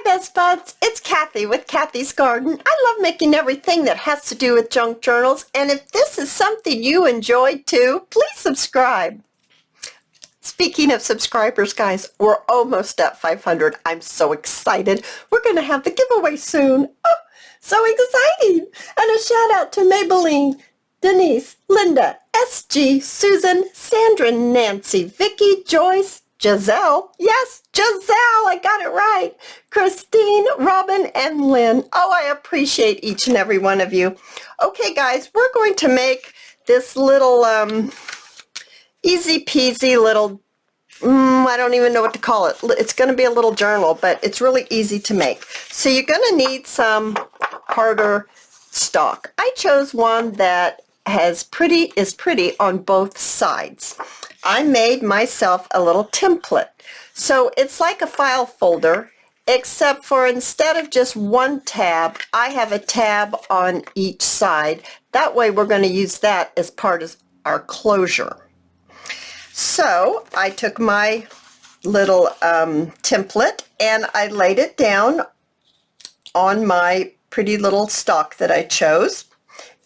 Hi best buds, it's Cathy with Cathy's Garden. I love making everything that has to do with junk journals, and if this is something you enjoyed too, please subscribe. Speaking of subscribers, guys, we're almost at 500. I'm so excited. We're going to have the giveaway soon. Oh, so exciting. And a shout out to Maybelline, Denise, Linda, SG, Susan, Sandra, Nancy, Vicky, Joyce, Giselle, yes, Giselle, I got it right, Christine, Robin, and Lynn. Oh, I appreciate each and every one of you. Okay, guys, we're going to make this little easy peasy little, I don't even know what to call it. It's going to be a little journal, but it's really easy to make. So you're going to need some harder stock. I chose one that is pretty on both sides. I made myself a little template. So it's like a file folder, except for instead of just one tab, I have a tab on each side. That way we're going to use that as part of our closure. So I took my little template and I laid it down on my pretty little stock that I chose,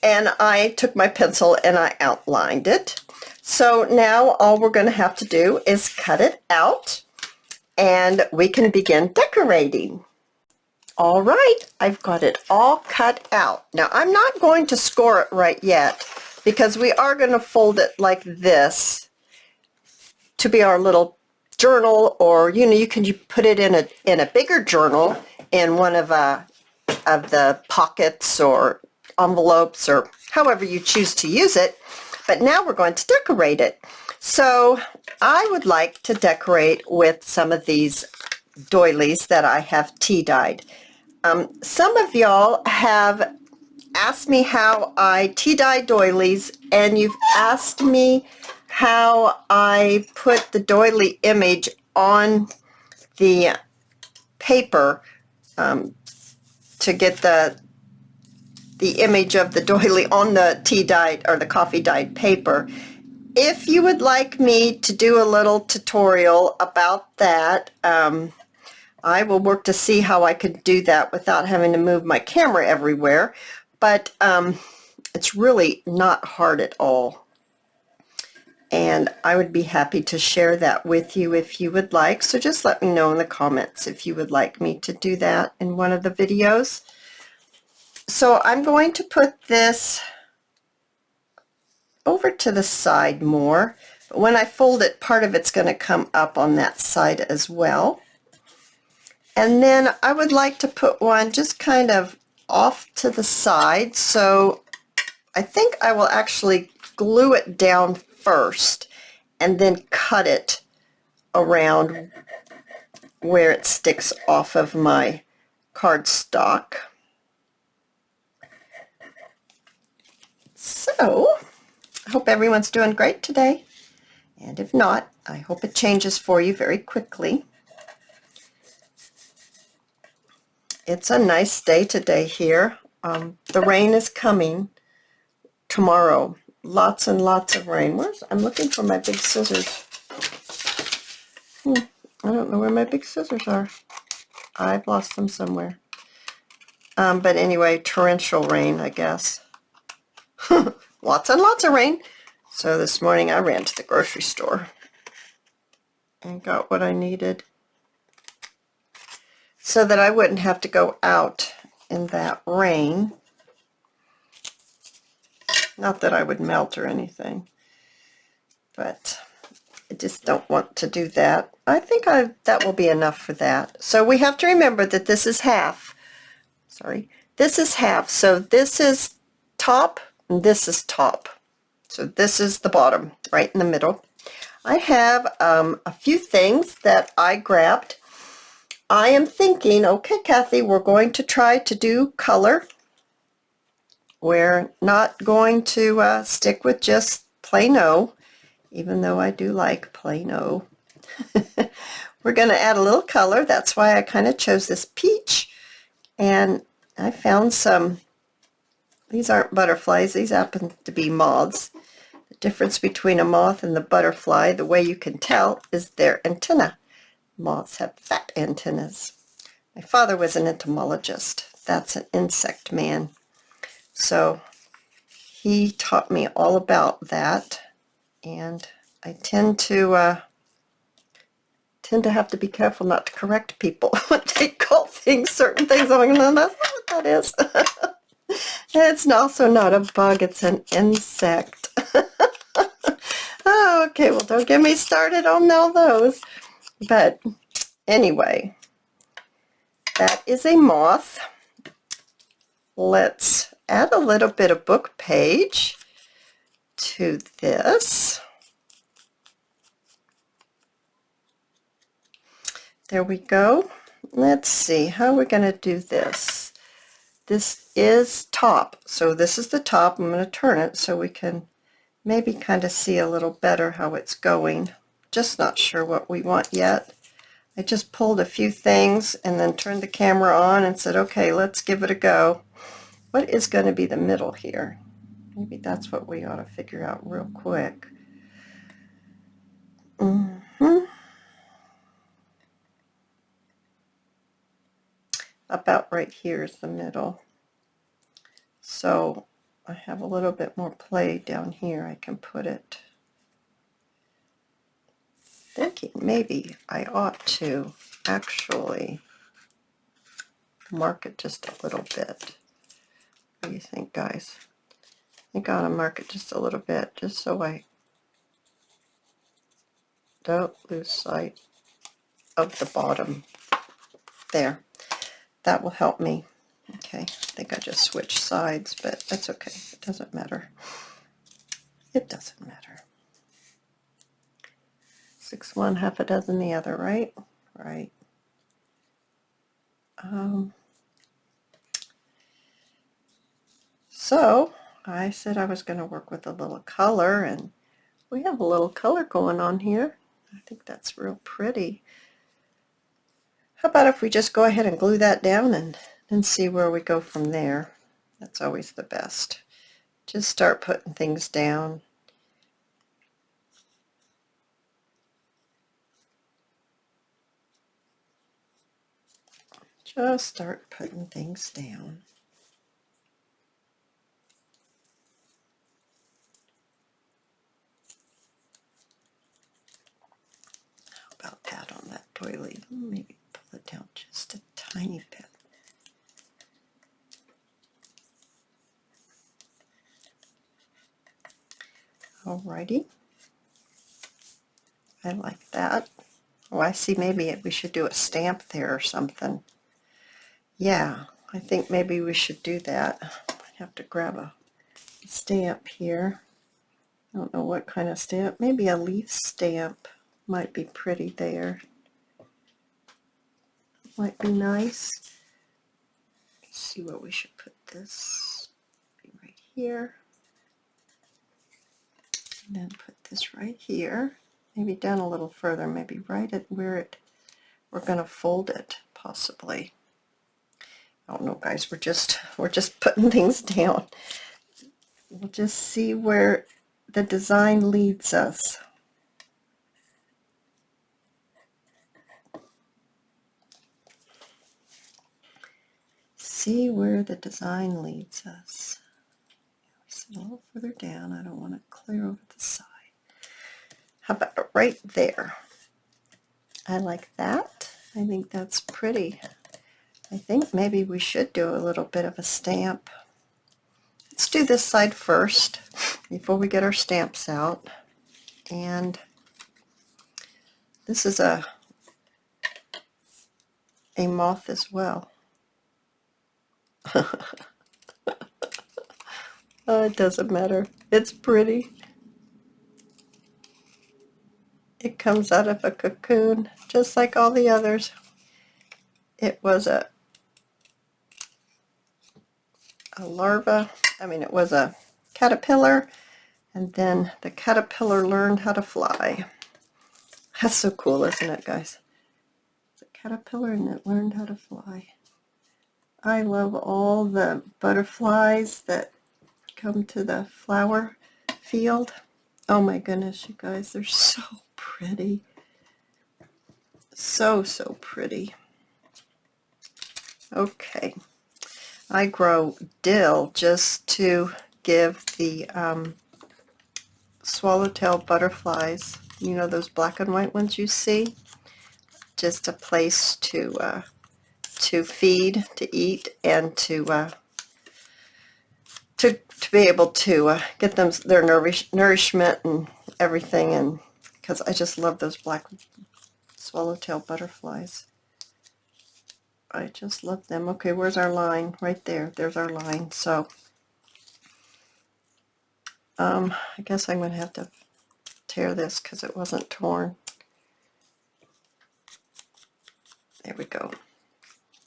and I took my pencil and I outlined it. So now all we're going to have to do is cut it out and we can begin decorating. All right, I've got it all cut out. Now I'm not going to score it right yet because we are going to fold it like this to be our little journal, or you can put it in a bigger journal in one of the pockets or envelopes or however you choose to use it. But now we're going to decorate it. So I would like to decorate with some of these doilies that I have tea dyed. Some of y'all have asked me how I tea dye doilies, and you've asked me how I put the doily image on the paper to get the image of the doily on the tea dyed or the coffee dyed paper. If you would like me to do a little tutorial about that, I will work to see how I could do that without having to move my camera everywhere, but it's really not hard at all, and I would be happy to share that with you if you would like. So just let me know in the comments if you would like me to do that in one of the videos. So I'm going to put this over to the side more. But when I fold it, part of it's going to come up on that side as well. And then I would like to put one just kind of off to the side. So I think I will actually glue it down first and then cut it around where it sticks off of my cardstock. So I hope everyone's doing great today, and if not, I hope it changes for you very quickly. It's a nice day today here. The rain is coming tomorrow. Lots and lots of rain. I'm looking for my big scissors. I don't know where my big scissors are. I've lost them somewhere. But anyway, torrential rain, I guess. Lots and lots of rain. So this morning I ran to the grocery store and got what I needed so that I wouldn't have to go out in that rain. Not that I would melt or anything, but I just don't want to do that. I think that will be enough for that. So we have to remember that this is half. Sorry, this is half. So this is top and this is top. So this is the bottom, right in the middle. I have a few things that I grabbed. I am thinking, okay, Cathy, we're going to try to do color. We're not going to stick with just plain-o, even though I do like plain-o. We're going to add a little color. That's why I kind of chose this peach. And I found some, these aren't butterflies, these happen to be moths. The difference between a moth and the butterfly, the way you can tell, is their antenna. Moths have fat antennas. My father was an entomologist. That's an insect man. So he taught me all about that, and I tend to have to be careful not to correct people when they call things certain things. I'm like, no, that's not what that is. It's also not a bug, it's an insect. Oh, okay, well, don't get me started on all those. But anyway, that is a moth. Let's add a little bit of book page to this. There we go. Let's see how we're going to do this. This is top, so this is the top. I'm going to turn it so we can maybe kind of see a little better how it's going. Just not sure what we want yet. I just pulled a few things and then turned the camera on and said, okay, let's give it a go. What is going to be the middle here? Maybe that's what we ought to figure out real quick. About right here is the middle. So I have a little bit more play down here. I can put it. Thinking maybe I ought to actually mark it just a little bit. What do you think, guys? I think I ought to mark it just a little bit, just so I don't lose sight of the bottom. There. That will help me. Okay, I think I just switched sides, but that's okay. It doesn't matter. It doesn't matter. 6 one, half a dozen the other, right? Right. So I said I was going to work with a little color, and we have a little color going on here. I think that's real pretty. How about if we just go ahead and glue that down and then see where we go from there? That's always the best. Just start putting things down. Just start putting things down. How about that on that doily? Maybe pull it down just a tiny bit. Alrighty. I like that. Oh, I see, maybe we should do a stamp there or something. Yeah, I think maybe we should do that. I have to grab a stamp here. I don't know what kind of stamp. Maybe a leaf stamp might be pretty there. Might be nice. Let's see where we should put this. Be right here. And then put this right here. Maybe down a little further. Maybe right at where we're going to fold it, possibly. I don't know, guys. We're just putting things down. We'll just see where the design leads us. See where the design leads us. A little further down. I don't want to clear over the side. How about right there? I like that. I think that's pretty. I think maybe we should do a little bit of a stamp. Let's do this side first before we get our stamps out. And this is a moth as well. Oh, it doesn't matter. It's pretty. It comes out of a cocoon, just like all the others. It was a larva. I mean, it was a caterpillar, and then the caterpillar learned how to fly. That's so cool, isn't it, guys? It's a caterpillar and it learned how to fly. I love all the butterflies that come to the flower field. Oh my goodness, you guys, they're so pretty. So, so pretty. Okay, I grow dill just to give the swallowtail butterflies, you know, those black and white ones you see, just a place to feed, to eat, and to be able to get them their nourishment and everything, and because I just love those black swallowtail butterflies. I just love them. Okay, where's our line? Right there. There's our line. So I guess I'm going to have to tear this because it wasn't torn. There we go.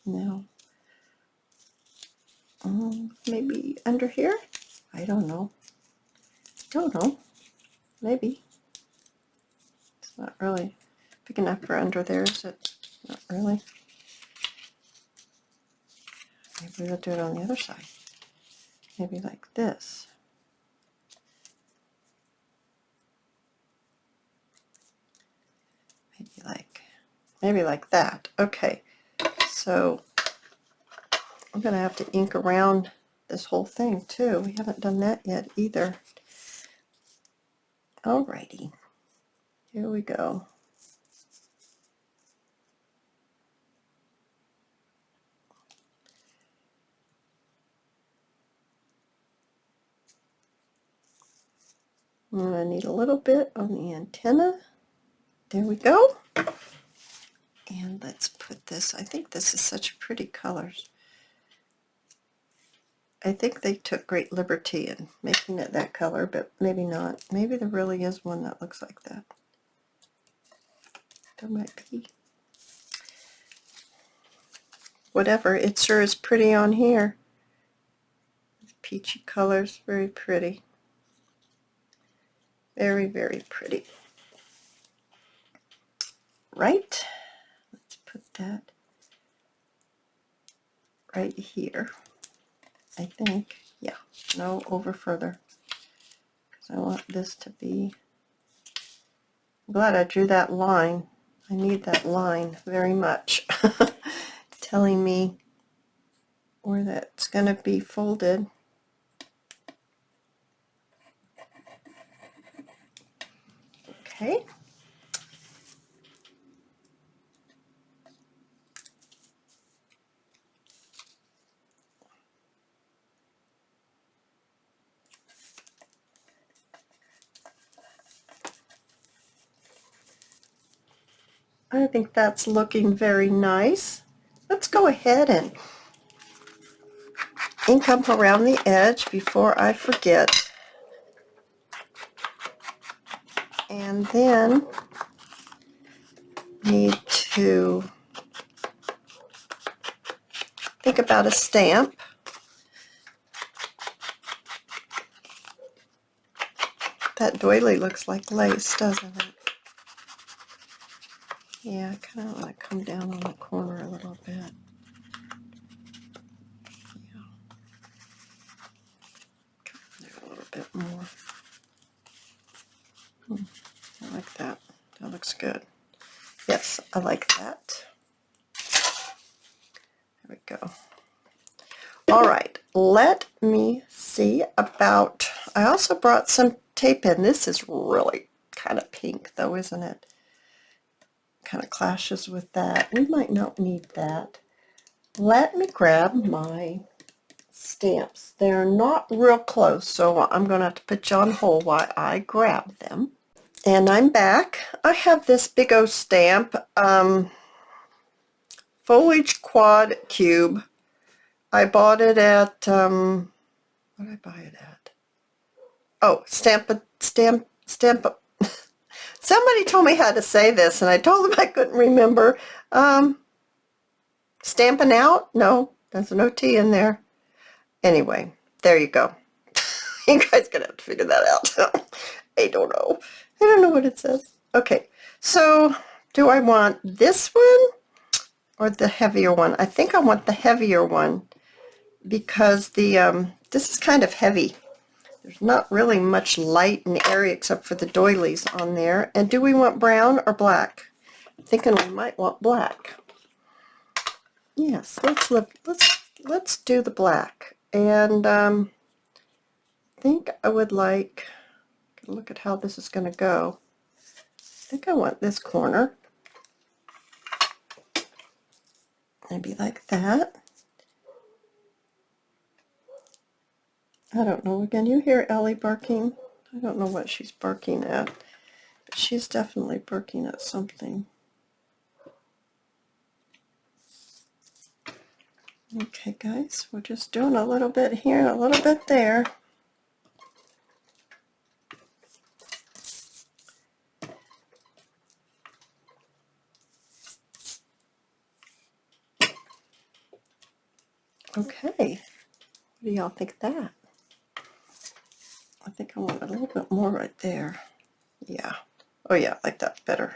Now, maybe under here? I don't know. Don't know. Maybe. It's not really big enough for under there, is it? Not really. Maybe we'll do it on the other side. Maybe like this. Maybe like that. Okay. So I'm going to have to ink around this whole thing too. We haven't done that yet either. Alrighty. Here we go. I'm going to need a little bit on the antenna. There we go. And let's put this, I think this is such pretty colors. I think they took great liberty in making it that color, but maybe not. Maybe there really is one that looks like that. There might be. Whatever, it sure is pretty on here. Peachy colors, very pretty. Very, very pretty. Right? Let's put that right here. I think, yeah, no over further. Because I want this to be, I'm glad I drew that line. I need that line very much. Telling me where that's going to be folded. Okay. I think that's looking very nice. Let's go ahead and ink up around the edge before I forget. And then need to think about a stamp. That doily looks like lace, doesn't it? Yeah, I kind of want to come down on the corner a little bit. Yeah. There a little bit more. I like that. That looks good. Yes, I like that. There we go. All right, let me see about, I also brought some tape in. This is really kind of pink though, isn't it? Kind of clashes with that. We might not need that. Let me grab my stamps. They're not real close, so I'm going to have to put you on hold while I grab them. And I'm back. I have this big O stamp, Foliage Quad Cube. I bought it at, what did I buy it at? Oh, Stamp. Somebody told me how to say this, and I told them I couldn't remember. Stampin' Out? No, there's no T in there. Anyway, there you go. You guys gonna have to figure that out. I don't know. I don't know what it says. Okay, so do I want this one or the heavier one? I think I want the heavier one because the this is kind of heavy. There's not really much light in the area except for the doilies on there. And do we want brown or black? I'm thinking we might want black. Yes, let's do the black. And I think I would like, look at how this is going to go. I think I want this corner. Maybe like that. I don't know. Again, you hear Ellie barking? I don't know what she's barking at. But she's definitely barking at something. Okay, guys, we're just doing a little bit here and a little bit there. Okay, what do y'all think of that? I think I want a little bit more right there. Yeah. Oh yeah, I like that better.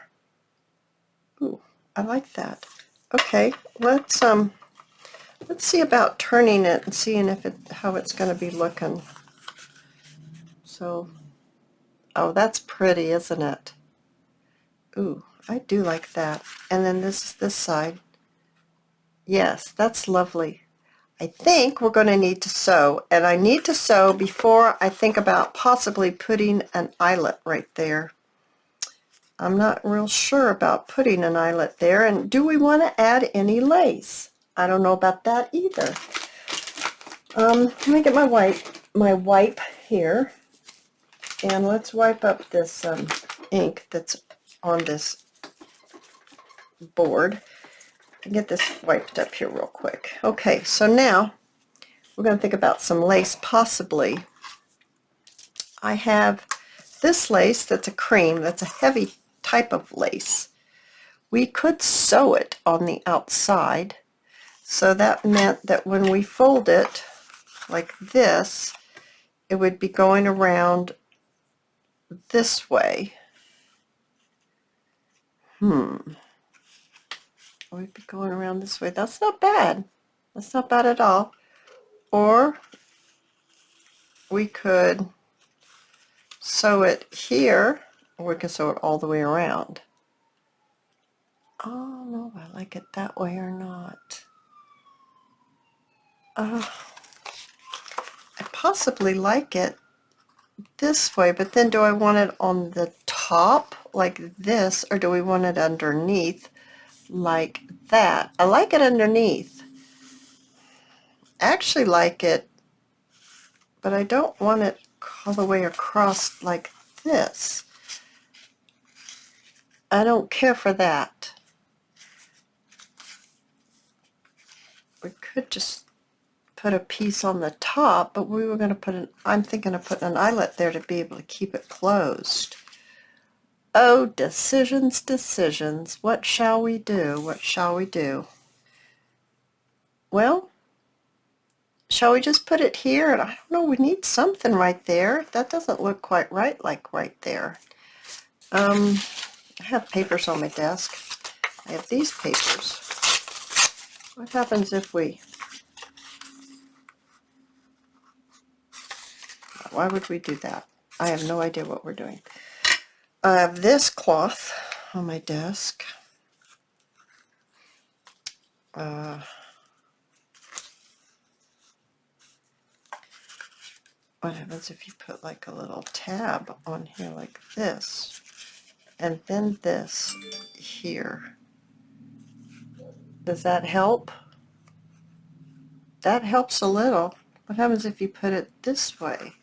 Ooh, I like that. Okay, let's see about turning it and seeing if how it's going to be looking. So, oh, that's pretty, isn't it? Ooh, I do like that. And then this is this side. Yes, that's lovely. I think we're going to need to sew, and I need to sew before I think about possibly putting an eyelet right there. I'm not real sure about putting an eyelet there, and do we want to add any lace? I don't know about that either. Let me get my wipe here, and let's wipe up this ink that's on this board and get this wiped up here real quick. Okay, so now we're going to think about some lace possibly. I have this lace that's a cream, that's a heavy type of lace. We could sew it on the outside, so that meant that when we fold it like this, it would be going around this way. It would be going around this way. That's not bad. That's not bad at all. Or we could sew it here, or we could sew it all the way around. I don't know if I like it that way or not. I possibly like it this way, but then do I want it on the top like this, or do we want it underneath like that? I like it underneath. I actually like it, but I don't want it all the way across like this. I don't care for that. We could just put a piece on the top, but we were going to put I'm thinking of putting an eyelet there to be able to keep it closed. Oh, decisions, decisions. What shall we do? What shall we do? Well, shall we just put it here? And I don't know, we need something right there. That doesn't look quite right, like right there. I have papers on my desk. I have these papers. What happens if we... Why would we do that? I have no idea what we're doing. I have this cloth on my desk. What happens if you put like a little tab on here like this, and then this here? Does that help? That helps a little. What happens if you put it this way?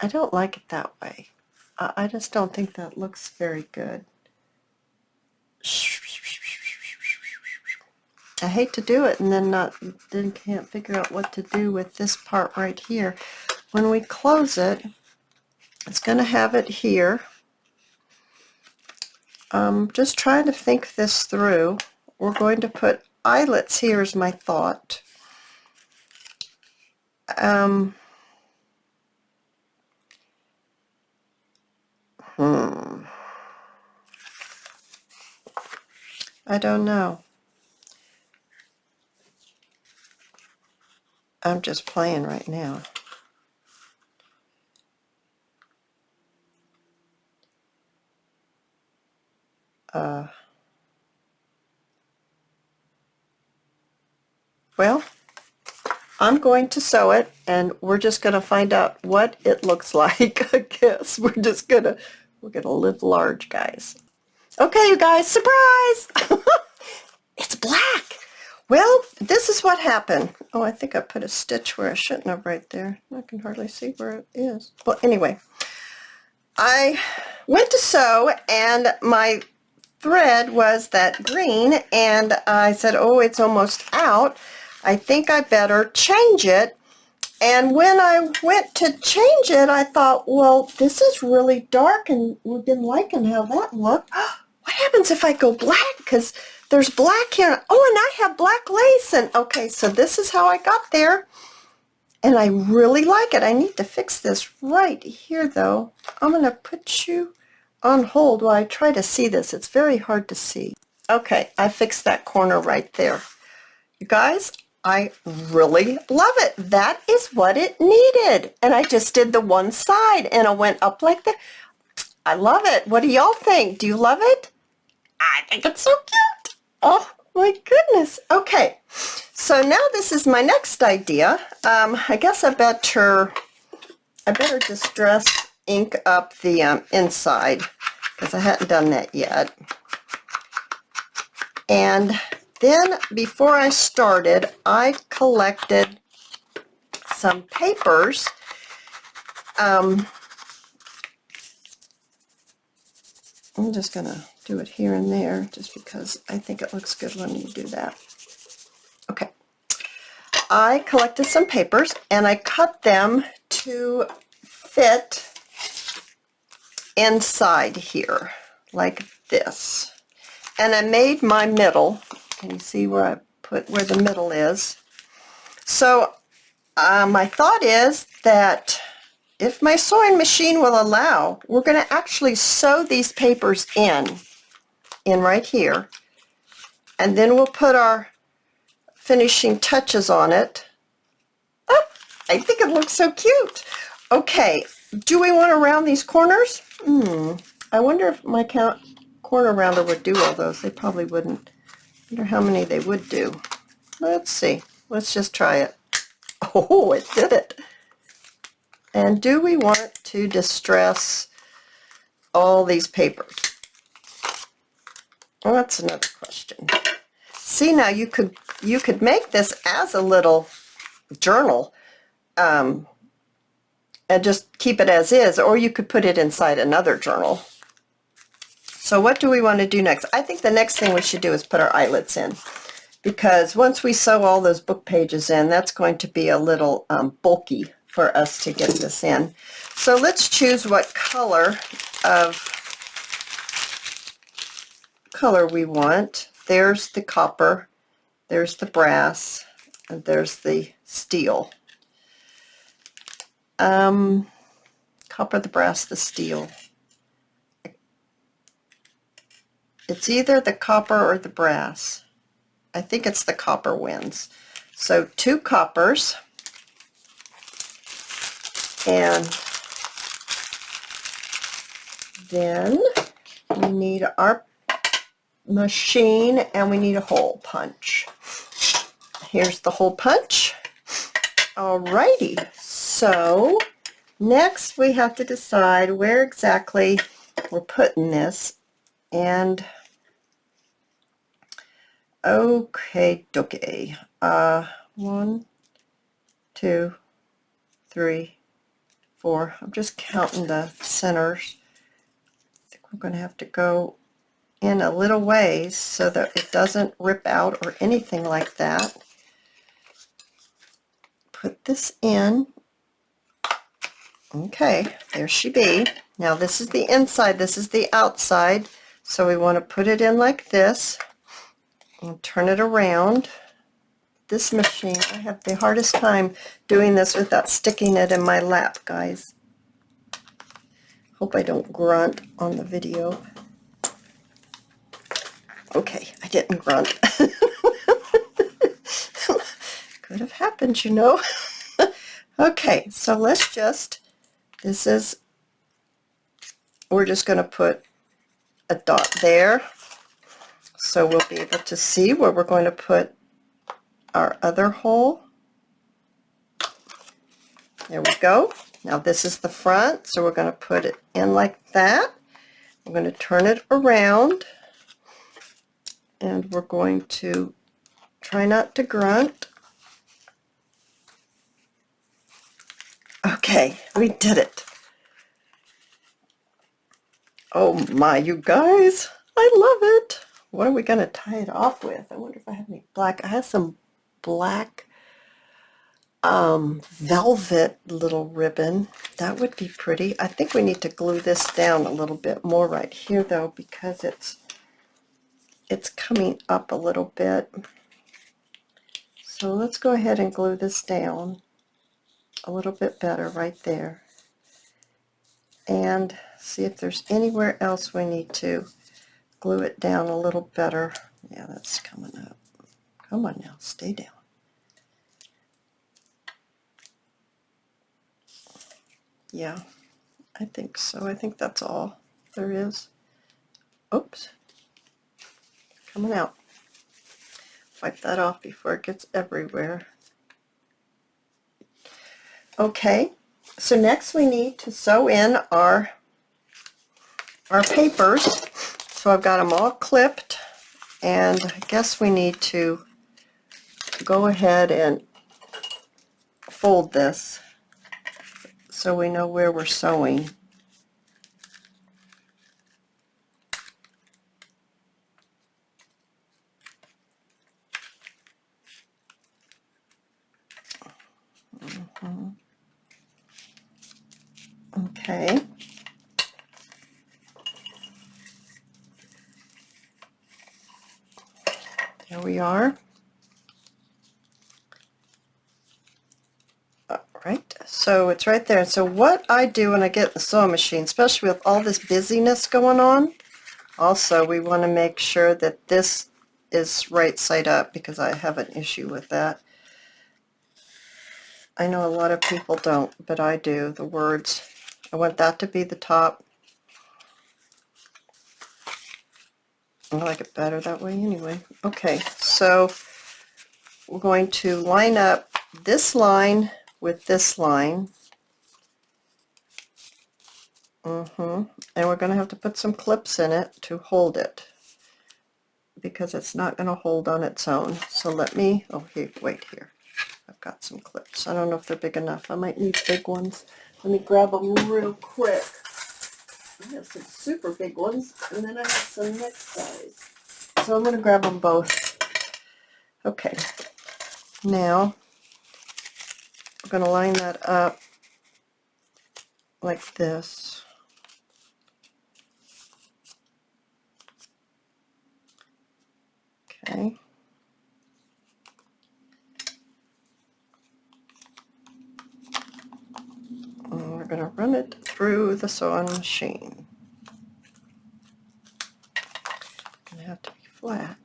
I don't like it that way. I just don't think that looks very good. I hate to do it and then can't figure out what to do with this part right here. When we close it, it's going to have it here. Just trying to think this through. We're going to put eyelets here is my thought. I don't know. I'm just playing right now. Well, I'm going to sew it, and we're just going to find out what it looks like. I guess we're gonna live large, guys. Okay, you guys, surprise! It's black. Well, this is what happened. Oh, I think I put a stitch where I shouldn't have right there. I can hardly see where it is. Well, anyway, I went to sew, and my thread was that green, and I said, oh, it's almost out. I think I better change it. And when I went to change it, I thought, well, this is really dark, and we've been liking how that looked. What happens if I go black? Because there's black here. Oh, and I have black lace. And okay, so this is how I got there. And I really like it. I need to fix this right here, though. I'm going to put you on hold while I try to see this. It's very hard to see. Okay, I fixed that corner right there. You guys, I really love it. That is what it needed. And I just did the one side, and I went up like that. I love it. What do y'all think? Do you love it? I think it's so cute. Oh my goodness. Okay, so now this is my next idea. I guess I better distress ink up the inside, because I hadn't done that yet. And then before I started, I collected some papers. I'm just going to do it here and there just because I think it looks good when you do that. Okay. I collected some papers, and I cut them to fit inside here like this. And I made my middle. Can you see where I put where the middle is? So my thought is that if my sewing machine will allow, we're going to actually sew these papers in right here, and then we'll put our finishing touches on it. Oh, I think it looks so cute. Okay, do we want to round these corners? I wonder if my corner rounder would do all those. They probably wouldn't. I wonder how many they would do. Let's see. Let's just try it. Oh, it did it. And do we want to distress all these papers? Well, that's another question. See, now you could make this as a little journal, and just keep it as is, or you could put it inside another journal. So what do we want to do next? I think the next thing we should do is put our eyelets in, because once we sew all those book pages in, that's going to be a little bulky for us to get this in. So let's choose what color we want. There's the copper, there's the brass, and there's the steel. Copper, the brass, the steel. It's either the copper or the brass. I think it's the copper wins. So 2 coppers, and then we need our machine, and we need a hole punch. Here's the hole punch. Alrighty, so next we have to decide where exactly we're putting this, and okay, 1, 2, 3, 4. I'm just counting the centers. I think we're going to have to go in a little ways so that it doesn't rip out or anything like that. Put this in. Okay, there she be. Now this is the inside, this is the outside, so we want to put it in like this and turn it around. This machine, I have the hardest time doing this without sticking it in my lap, guys. Hope I don't grunt on the video. Okay, I didn't grunt. Could have happened, you know. Okay, so let's just, we're just going to put a dot there, so we'll be able to see where we're going to put our other hole. There we go. Now this is the front, so we're going to put it in like that. We're going to turn it around, and we're going to try not to grunt. Okay, we did it. Oh my, you guys, I love it. What are we going to tie it off with? I wonder if I have any black. I have some black velvet little ribbon. That would be pretty. I think we need to glue this down a little bit more right here though, because it's coming up a little bit. So let's go ahead and glue this down a little bit better right there, and see if there's anywhere else we need to glue it down a little better. Yeah, that's coming up. Come on now, stay down. Yeah, I think so. I think that's all there is. Oops, coming out. Wipe that off before it gets everywhere. Okay, so next we need to sew in our papers. So I've got them all clipped, and I guess we need to go ahead and fold this so we know where we're sewing. Okay. There we are. All right, so it's right there. So what I do when I get the sewing machine, especially with all this busyness going on, also we want to make sure that this is right side up, because I have an issue with that. I know a lot of people don't, but I do. The words, I want that to be the top. I like it better that way anyway. Okay, so we're going to line up this line with this line. And we're going to have to put some clips in it to hold it, because it's not going to hold on its own. So let me, oh here, wait here. I've got some clips. I don't know if they're big enough. I might need big ones. Let me grab them real quick. I have some super big ones, and then I have some next size. So I'm going to grab them both. Okay. Now, we're going to line that up like this. Okay. And we're going to run it through the sewing machine. It's going to have to be flat.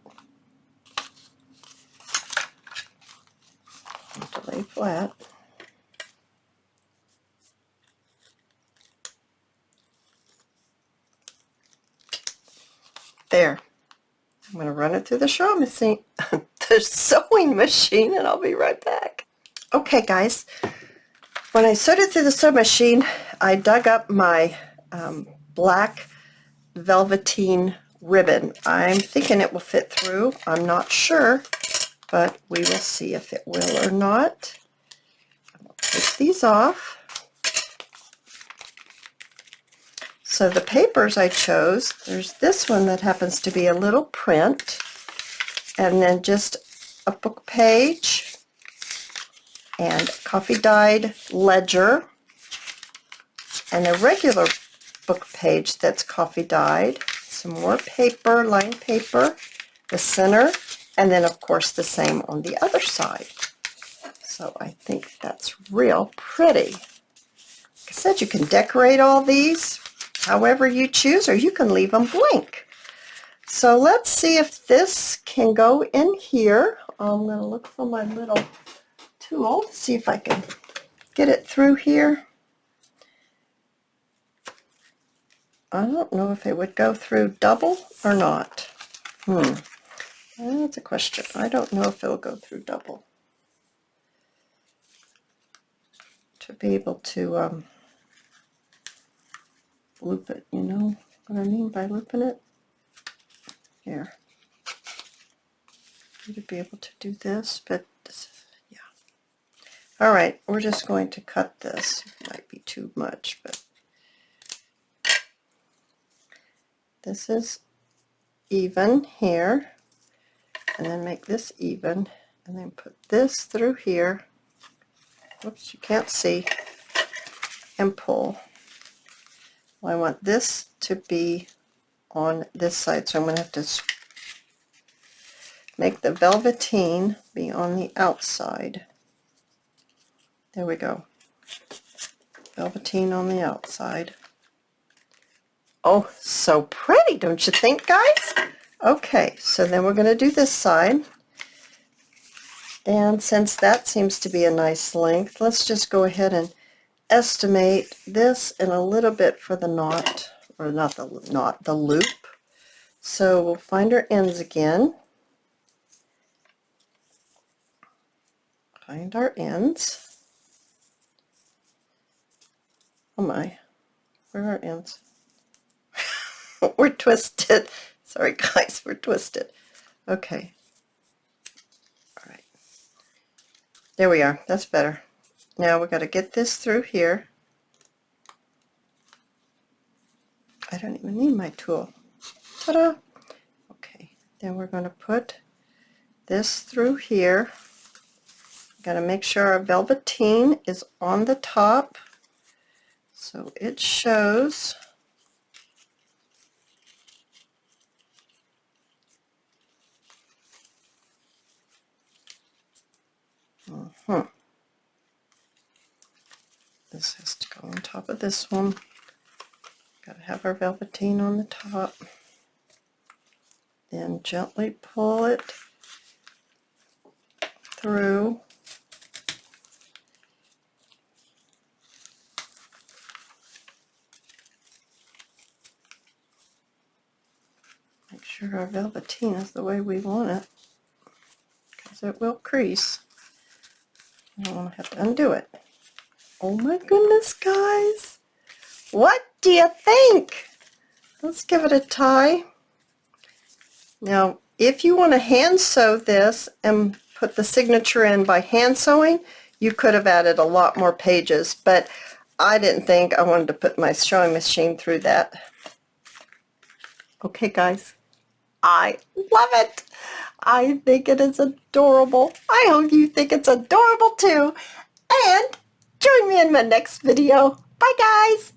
To lay flat. There. I'm going to run it through the sewing machine, the sewing machine, and I'll be right back. Okay, guys. When I sewed it through the sewing machine, I dug up my black velveteen ribbon. I'm thinking it will fit through. I'm not sure, but we will see if it will or not. I'll take these off. So the papers I chose, there's this one that happens to be a little print, and then just a book page, and coffee dyed ledger, and a regular book page that's coffee dyed, some more paper, lined paper, the center, and then of course the same on the other side. So I think that's real pretty. Like I said, you can decorate all these however you choose, or you can leave them blank. So let's see if this can go in here. I'm going to look for my little tool to see if I can get it through here. I don't know if it would go through double or not. That's a question. I don't know if it'll go through double. To be able to loop it, you know what I mean by looping it? Here. To be able to do this, but this, yeah. All right, we're just going to cut this. It might be too much, but this is even here, and then make this even, and then put this through here. Whoops, you can't see, and pull. Well, I want this to be on this side, so I'm going to have to make the velveteen be on the outside. There we go. Velveteen on the outside. Oh, so pretty, don't you think, guys? Okay, so then we're going to do this side. And since that seems to be a nice length, let's just go ahead and estimate this and a little bit for the knot, or not the knot, the loop. So we'll find our ends again. Find our ends. Oh my, where are our ends? We're twisted. Sorry guys, we're twisted. Okay. All right. There we are. That's better. Now we've got to get this through here. I don't even need my tool. Ta-da! Okay. Then we're going to put this through here. Got to make sure our velveteen is on the top so it shows. This has to go on top of this one. Got to have our velveteen on the top. Then gently pull it through. Make sure our velveteen is the way we want it, because it will crease. I don't want to have to undo it. Oh my goodness, guys! What do you think? Let's give it a tie. Now, if you want to hand sew this and put the signature in by hand sewing, you could have added a lot more pages, but I didn't think I wanted to put my sewing machine through that. Okay, guys, I love it. I think it is adorable. I hope you think it's adorable too. And join me in my next video. Bye, guys.